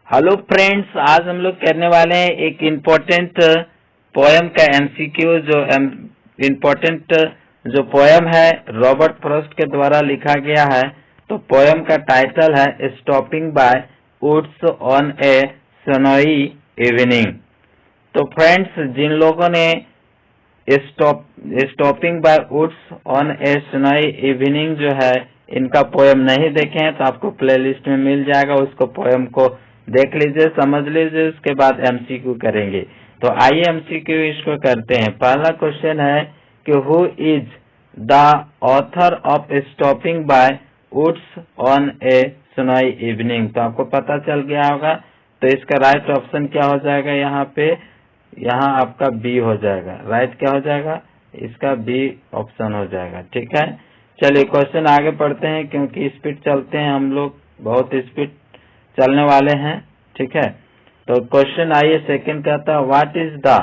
Hello friends, आज हम लोग करने वाले हैं एक इम्पोर्टेंट पोएम का एमसीक्यू। जो इम्पोर्टेंट जो पोएम है रॉबर्ट फ्रॉस्ट के द्वारा लिखा गया है। तो पोएम का टाइटल है stopping by woods on a snowy evening. तो फ्रेंड्स, जिन लोगों ने stopping by woods on a snowy evening जो है इनका पोएम नहीं देखे हैं तो आपको प्लेलिस्ट में मिल जाएगा। उसको पोएम को देख लीजिए, समझ लीजिए, उसके बाद एमसीक्यू करेंगे। तो आइए एमसीक्यू इसको करते हैं। पहला क्वेश्चन है कि who is the author of stopping by woods on a snowy evening. तो आपको पता चल गया होगा। तो इसका राइट ऑप्शन क्या हो जाएगा? यहाँ आपका बी हो जाएगा। राइट क्या हो जाएगा? इसका बी ऑप्शन हो जाएगा। ठीक है, चलिए क्वेश्चन आगे पढ़ते हैं, क्योंकि स्पीड चलते हैं हम लोग, बहुत स्पीड चलने वाले हैं। ठीक है, तो क्वेश्चन आइए सेकंड कहता है what is the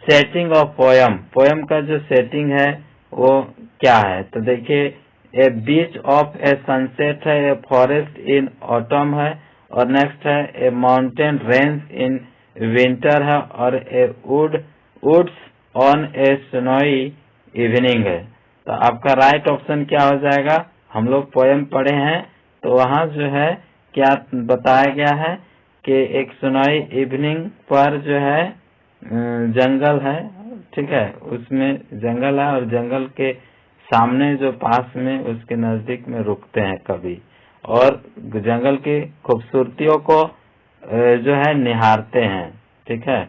setting of poem. Poem का जो सेटिंग है वो क्या है? तो देखिए, ए बीच ऑफ ए सनसेट है, ए फॉरेस्ट इन ऑटम है, और नेक्स्ट है a mountain range in winter है, और a woods on a snowy evening है। तो आपका राइट ऑप्शन क्या हो जाएगा? हम लोग पोएम पढ़े हैं तो वहाँ जो है क्या बताया गया है कि एक स्नोई इवनिंग पर जो है जंगल है। ठीक है, उसमें जंगल है और जंगल के सामने जो पास में उसके नजदीक में रुकते हैं कभी, और जंगल की खूबसूरतियों को जो है निहारते हैं। ठीक है,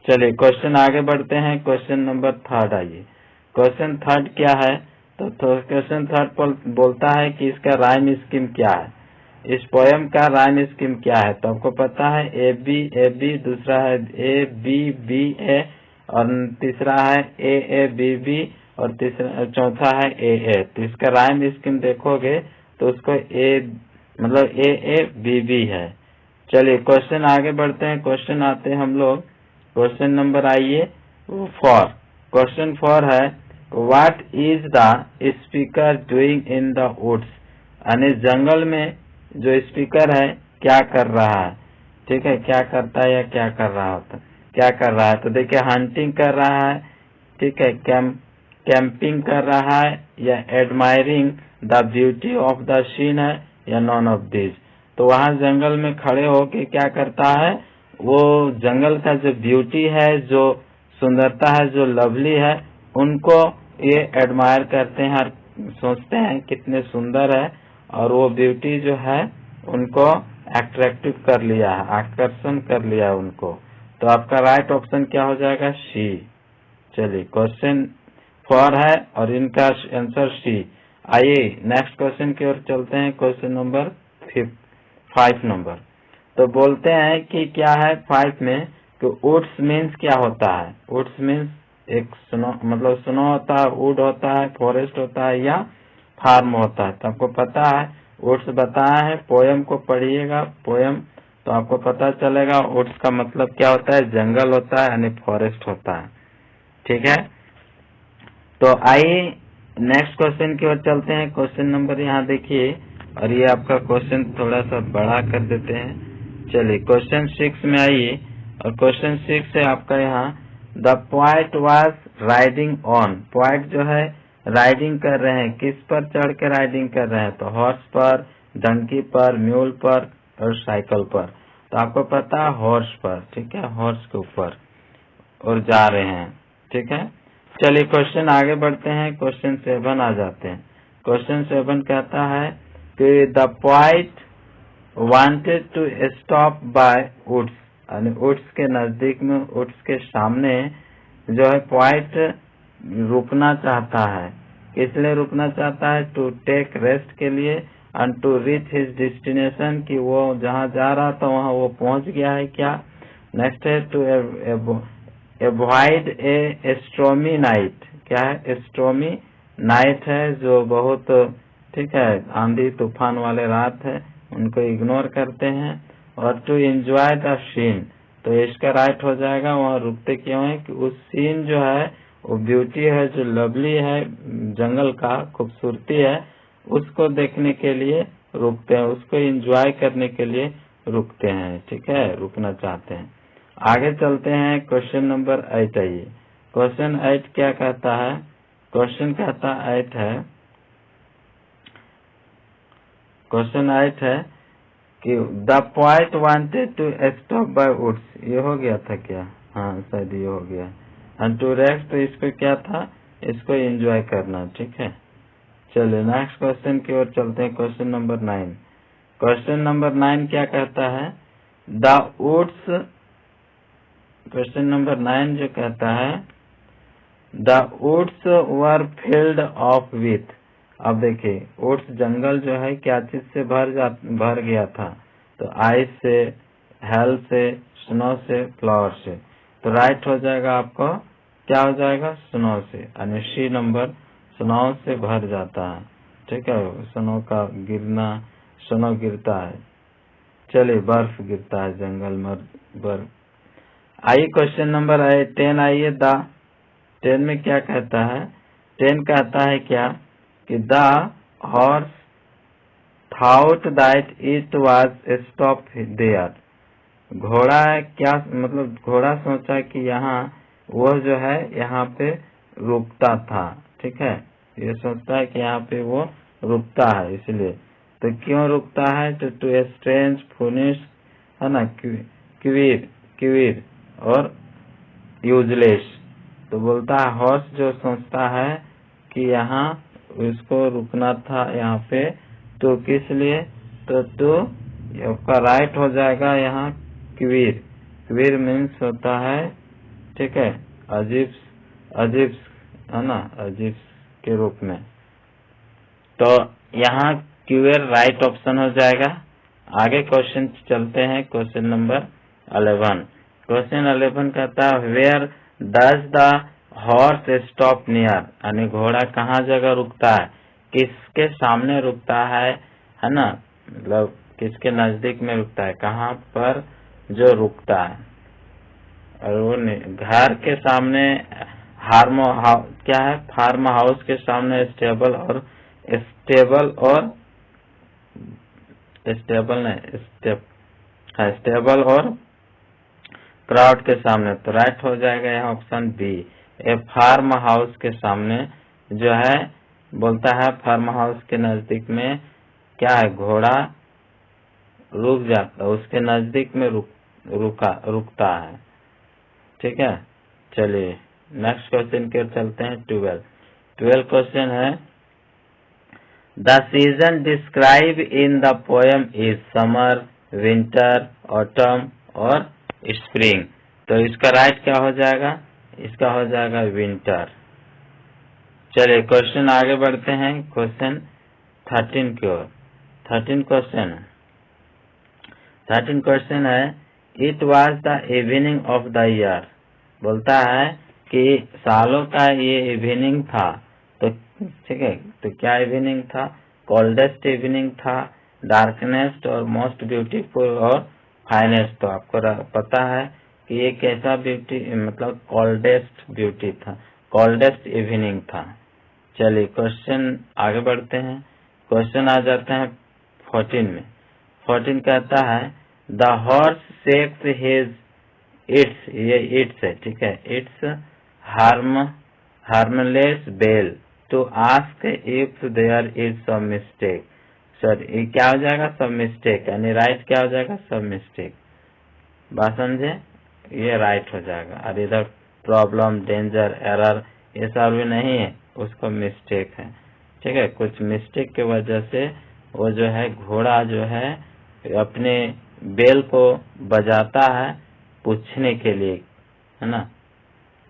चलिए क्वेश्चन आगे बढ़ते हैं। क्वेश्चन नंबर थर्ड आइए। क्वेश्चन थर्ड क्या है? तो क्वेश्चन थर्ड बोलता है कि इसका राइम स्कीम क्या है, इस पोएम का राइम स्कीम क्या है। तो आपको पता है ए बी, दूसरा है ए बी बी ए, और तीसरा है ए बी बी, और तीसरा चौथा है ए। तो इसका राइम स्कीम देखोगे तो उसको ए बी बी है। चलिए क्वेश्चन आगे बढ़ते हैं। क्वेश्चन आते हैं हम लोग क्वेश्चन नंबर आइए फॉर। क्वेश्चन फॉर है what is the speaker doing in the woods. यानी जंगल में जो स्पीकर है क्या कर रहा है। ठीक है, क्या करता है या क्या कर रहा होता, क्या कर रहा है? तो देखिए, हंटिंग कर रहा है, ठीक है, कैंपिंग कर रहा है, या admiring the beauty of the scene है, या नॉन ऑफ दिस। तो वहाँ जंगल में खड़े होके क्या करता है? वो जंगल का जो ब्यूटी है, जो सुंदरता है, जो लवली है, उनको ये एडमायर करते हैं और सोचते हैं कितने सुंदर है, और वो ब्यूटी जो है उनको अट्रैक्टिव कर लिया है, आकर्षण कर लिया है उनको। तो आपका राइट ऑप्शन क्या हो जाएगा? सी। चलिए क्वेश्चन फॉर है और इनका आंसर सी। आइए नेक्स्ट क्वेश्चन की ओर चलते हैं। Question number 5 number. तो बोलते हैं कि क्या है 5 में कि वुड्स मीन्स क्या होता है। वुड्स मीन्स एक स्नो होता है, वुड होता है, फॉरेस्ट होता है, या फार्म होता है। तो आपको पता है वुड्स बताया है। पोएम को पढ़िएगा, पोएम, तो आपको पता चलेगा वुड्स का मतलब क्या होता है। जंगल होता है यानी फॉरेस्ट होता है। ठीक है, तो आइए नेक्स्ट क्वेश्चन की ओर चलते हैं। क्वेश्चन नंबर यहाँ देखिए, और ये आपका क्वेश्चन थोड़ा सा बड़ा कर देते हैं। चलिए क्वेश्चन 6 में आइए, और क्वेश्चन 6 है आपका यहाँ the poet was riding on. Poet जो है राइडिंग कर रहे हैं, किस पर चढ़ के राइडिंग कर रहे हैं? तो हॉर्स पर, डंकी पर, म्यूल पर, और साइकिल पर। तो आपको पता है हॉर्स पर। ठीक है, हॉर्स के ऊपर और जा रहे हैं। ठीक है, चलिए क्वेश्चन आगे बढ़ते हैं। क्वेश्चन 7 आ जाते हैं। क्वेश्चन 7 कहता है कि the poet wanted to stop by woods. यानी वुड्स के नजदीक में, वुड्स के सामने जो है पोएट रुकना चाहता है। किस लिए रुकना चाहता है? टू टेक रेस्ट के लिए, and to reach his destination, कि वो जहाँ जा रहा था वहाँ वो पहुंच गया है क्या। नेक्स्ट है to avoid a stormy night. क्या है? स्टॉर्मी नाइट है जो बहुत, ठीक है, आंधी तूफान वाले रात है, उनको इग्नोर करते हैं। और टू एंजॉय द सीन। तो इसका राइट हो जाएगा, वहाँ रुकते क्यों है कि उस सीन जो है वो ब्यूटी है, जो लवली है, जंगल का खूबसूरती है, उसको देखने के लिए रुकते हैं, उसको एंजॉय करने के लिए रुकते हैं, ठीक है, रुकना चाहते हैं। आगे चलते हैं, क्वेश्चन नंबर 8 आइए। क्वेश्चन 8 क्या कहता है? क्वेश्चन कहता 8 है, क्वेश्चन 8 है कि the poet wanted to stop by woods. ये हो गया था क्या? हाँ शायद ये हो गया। एंड टू रेस्ट, तो इसको क्या था? इसको एंजॉय करना, ठीक है। चलिए नेक्स्ट क्वेश्चन की ओर चलते हैं, क्वेश्चन नंबर 9। क्वेश्चन नंबर 9 क्या कहता है? द वुड्स, क्वेश्चन नंबर 9 जो कहता है the woods were filled of with. अब देखिए वुड्स जंगल जो है क्या चीज से भर गया था? तो आइस से, हेल से, स्नो से, फ्लावर से। तो राइट हो जाएगा आपको, क्या हो जाएगा? स्नो से, यानी सी नंबर, स्नो से भर जाता है, ठीक है। स्नो का गिरना, स्नो गिरता है, चलिए बर्फ गिरता है जंगल में, बर्फ। आइए क्वेश्चन नंबर 10 आइए। द 10 में क्या कहता है? 10 कहता है क्या कि the horse thought that it was stop there. घोड़ा क्या मतलब? घोड़ा सोचा कि यहाँ वो जो है यहाँ पे रुकता था, ठीक है। ये सोचता है कि यहाँ पे वो रुकता है, इसलिए। तो क्यों रुकता है? टू स्ट्रेंज फुनिश, है ना, क्वीर और यूजलेस। तो बोलता है हॉर्स जो सोचता है कि यहाँ उसको रुकना था यहाँ पे, तो किस लिए? तो आपका राइट हो जाएगा यहाँ क्वीर। क्वीर मीन्स होता है, ठीक है, अजीब, अजीब, है ना, अजीब के रूप में। तो यहाँ क्यूएर राइट ऑप्शन हो जाएगा। आगे क्वेश्चन चलते हैं, क्वेश्चन नंबर 11। क्वेश्चन 11 कहता है where does the horse stop near, यानी घोड़ा कहाँ जगह रुकता है? किसके सामने रुकता है ना, मतलब किसके नजदीक में रुकता है, कहाँ पर जो रुकता है? और वो घर के सामने, क्या है, फार्म हाउस के सामने, स्टेबल और स्टेबल और क्राउड के सामने। तो राइट हो जाएगा यहाँ ऑप्शन बी, ए फार्म हाउस के सामने जो है, बोलता है फार्म हाउस के नजदीक में क्या है, घोड़ा रुक जाता, उसके नजदीक में रुकता है, ठीक है। चलिए नेक्स्ट क्वेश्चन की ओर चलते हैं। 12 क्वेश्चन है the season describe in the poem is summer, winter, autumn और स्प्रिंग। तो इसका राइट क्या हो जाएगा? इसका हो जाएगा विंटर। चलिए क्वेश्चन आगे बढ़ते हैं, क्वेश्चन 13 की ओर। 13 क्वेश्चन है it was the evening of the year. बोलता है कि सालों का ये इवनिंग था। तो ठीक है, तो क्या इवनिंग था? कोल्डेस्ट इवनिंग था, डार्कनेस्ट और मोस्ट ब्यूटीफुल और फाइनेस्ट। तो आपको पता है कि ये कैसा ब्यूटी, मतलब कोल्डेस्ट ब्यूटी था, कोल्डेस्ट इवनिंग था। चलिए क्वेश्चन आगे बढ़ते हैं, क्वेश्चन आ जाते हैं 14 में। 14 कहता है the horse shakes his its, ये इट्स है, ठीक है, its harmless bell to ask if there is some mistake. Sir ये क्या हो जाएगा? सब मिस्टेक, यानी राइट क्या हो जाएगा? सब मिस्टेक। बात समझे? ये राइट हो जाएगा। और इधर प्रॉब्लम, डेंजर, एरर ये सब भी नहीं है, उसको मिस्टेक है, ठीक है। कुछ मिस्टेक की वजह से वो जो है घोड़ा जो है अपने बेल को बजाता है पूछने के लिए, है ना।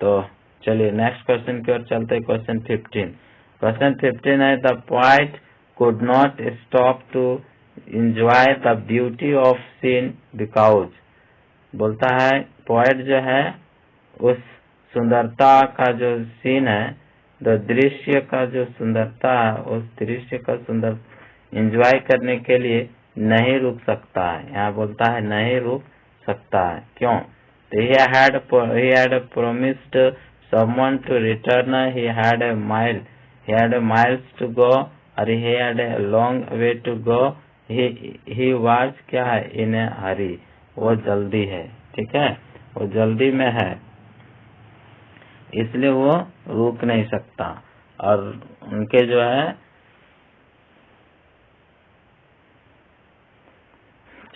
तो चलिए नेक्स्ट क्वेश्चन की ओर चलते हैं, क्वेश्चन 15। क्वेश्चन 15 है the poet could not stop to enjoy the beauty of scene because. बोलता है पोएट जो है उस सुंदरता का जो सीन है, तो दृश्य का जो सुंदरता है, उस दृश्य का सुंदर एंजॉय करने के लिए नहीं रुक सकता है। यहाँ बोलता है नहीं रुक सकता है, क्यों? तो he had promised someone to return, he had a miles to go, or he had a long way to go, he was क्या है, इन ए हरी, वो जल्दी है, ठीक है, वो जल्दी में है, इसलिए वो रुक नहीं सकता। और उनके जो है,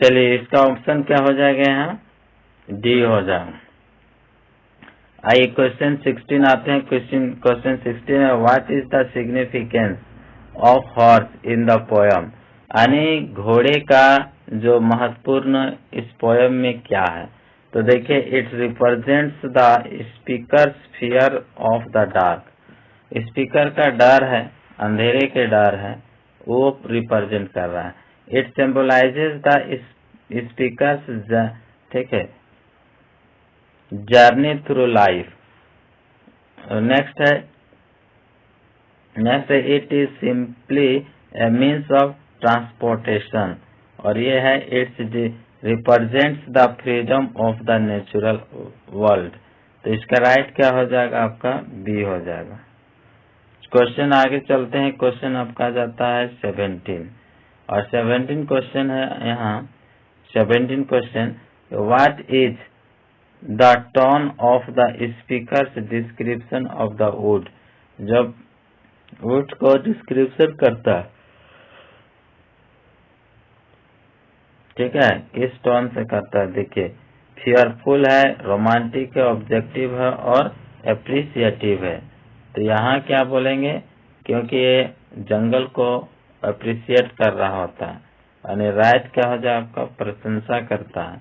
चलिए इसका ऑप्शन क्या हो जाएगा, यहाँ डी हो जाएगा। आइए क्वेश्चन 16 आते हैं। क्वेश्चन 16 है, what is the significance of horse in the poem, यानी घोड़े का जो महत्वपूर्ण इस पोयम में क्या है। तो देखिए, it represents the speakers fear of the dark, speaker का डर है, अंधेरे के डर है, वो रिप्रेजेंट कर रहा है। इट सिंबलाइजेज द स्पीकर्स, ठीक है, जर्नी थ्रू लाइफ। नेक्स्ट है, it is simply A means of transportation, और ये है it's represents the freedom of the natural world. तो इसका राइट क्या हो जाएगा, आपका बी हो जाएगा। क्वेश्चन आगे चलते हैं। क्वेश्चन आपका जाता है 17, और 17 क्वेश्चन है यहाँ। 17 question, what is the tone of the speakers description of the wood, जब वुड को डिस्क्रिप्शन करता है, ठीक है, किस टोन से करता है। देखिए, फियरफुल है, रोमांटिक है, ऑब्जेक्टिव है और एप्रिसिएटिव है। तो यहाँ क्या बोलेंगे, क्योंकि ये जंगल को अप्रिशिएट कर रहा होता है, यानी राइट क्या हो जाए आपका, प्रशंसा करता है।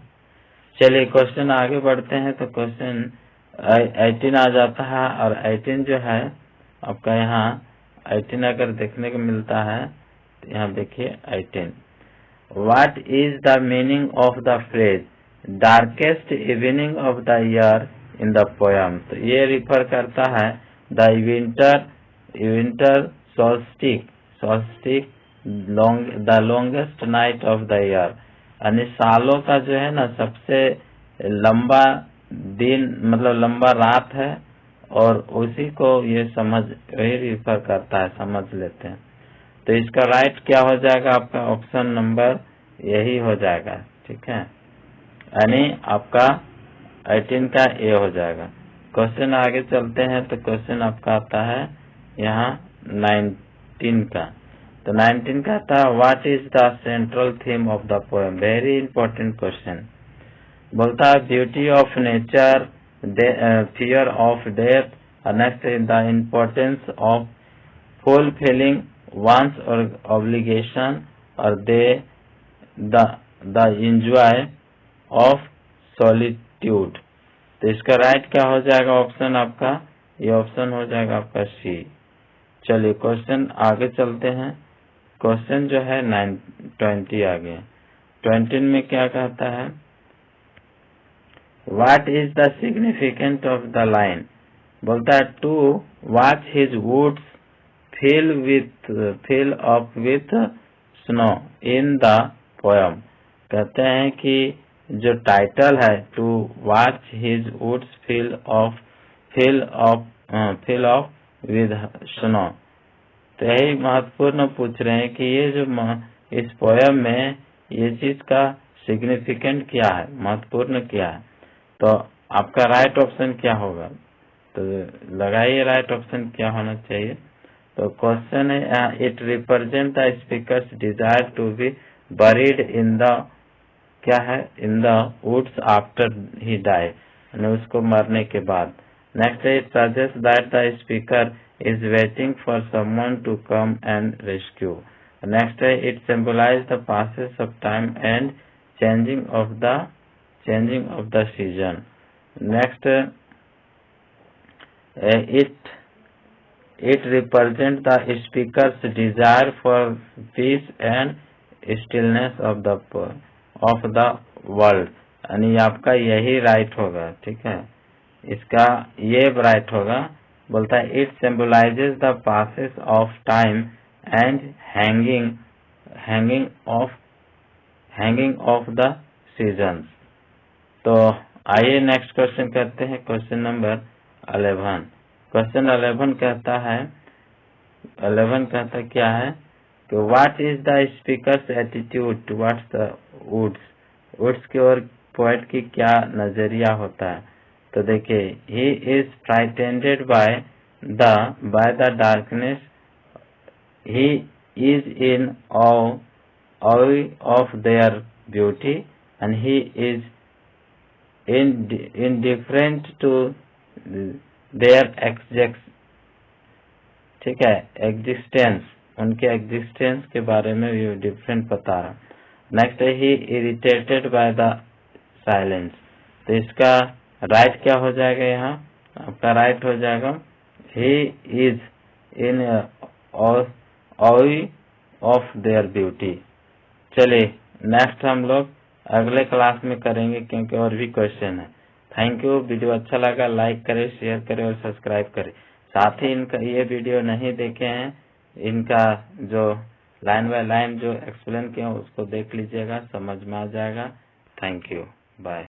चलिए क्वेश्चन आगे बढ़ते हैं। तो क्वेश्चन 18 आ जाता है, और 18 जो है आपका, यहाँ 18 अगर देखने को मिलता है तो यहाँ देखिए 18, what is the meaning of the phrase darkest evening of the year in the poem. तो ये रिफर करता है the winter solstice the longest night of the year, यानी सालों का जो है ना सबसे लंबा दिन, मतलब लंबा रात है, और उसी को ये वही रिफर करता है, समझ लेते हैं। तो इसका राइट क्या हो जाएगा आपका, ऑप्शन नंबर यही हो जाएगा, ठीक है, यानी आपका 18 का ए हो जाएगा। क्वेश्चन आगे चलते हैं। तो क्वेश्चन आपका आता है यहाँ 19 का। तो 19 का था, what is the central theme of the poem. Very important question. बोलता है beauty of nature, fear of death, next the importance of fulfilling one's obligation, और द एंजॉय ऑफ सॉलिट्यूड। तो इसका राइट क्या हो जाएगा ऑप्शन आपका, ये ऑप्शन हो जाएगा आपका सी। चलिए क्वेश्चन आगे चलते हैं। क्वेश्चन जो है 20 आ गया। 20 में क्या कहता है, what is the significant of the line. बोलता है to watch his woods fill up with snow in the poem. कहते हैं कि जो टाइटल है to watch his woods fill up with snow, तो यही महत्वपूर्ण पूछ रहे हैं कि ये जो इस पोयम में ये चीज का सिग्निफिकेंट क्या है, महत्वपूर्ण क्या है। तो आपका राइट ऑप्शन क्या होगा, तो लगाइए राइट ऑप्शन क्या होना चाहिए। तो क्वेश्चन है, it represent the speaker's desire to be buried in the, क्या है, in the woods after he die, यानी उसको मरने के बाद। नेक्स्ट है, it suggest that the speaker is waiting for someone to come and rescue. Next है, it symbolize the passage of time and changing of the season. Next, it represent the speaker's desire for peace and stillness of the world. यानी आपका यही right होगा, ठीक है, इसका ये right होगा। बोलता है it symbolises the passes of time and hanging of the seasons. तो आइए नेक्स्ट क्वेश्चन करते हैं। Question number 11। क्वेश्चन 11 कहता है, 11 कहता क्या है, what is the speaker's attitude towards the woods, woods की ओर पोएट की क्या नजरिया होता है। तो देखिए, he is frightened by the darkness, he is in awe of their beauty, and he is indifferent to their ठीक है, एग्जिस्टेंस, उनके एग्जिस्टेंस के बारे में भी डिफरेंट बता रहा। नेक्स्ट है ही इरिटेटेड बाय द साइलेंस, तो इसका राइट क्या हो जाएगा, यहाँ आपका राइट हो जाएगा he is in awe of their beauty. चलिए नेक्स्ट हम लोग अगले क्लास में करेंगे, क्योंकि और भी क्वेश्चन है। Thank you. वीडियो अच्छा लगा लाइक करें, शेयर करें और सब्सक्राइब करें। साथ ही इनका ये वीडियो नहीं देखे हैं, इनका जो लाइन बाय लाइन जो एक्सप्लेन किया उसको देख लीजिएगा, समझ में आ जाएगा। Thank you, bye.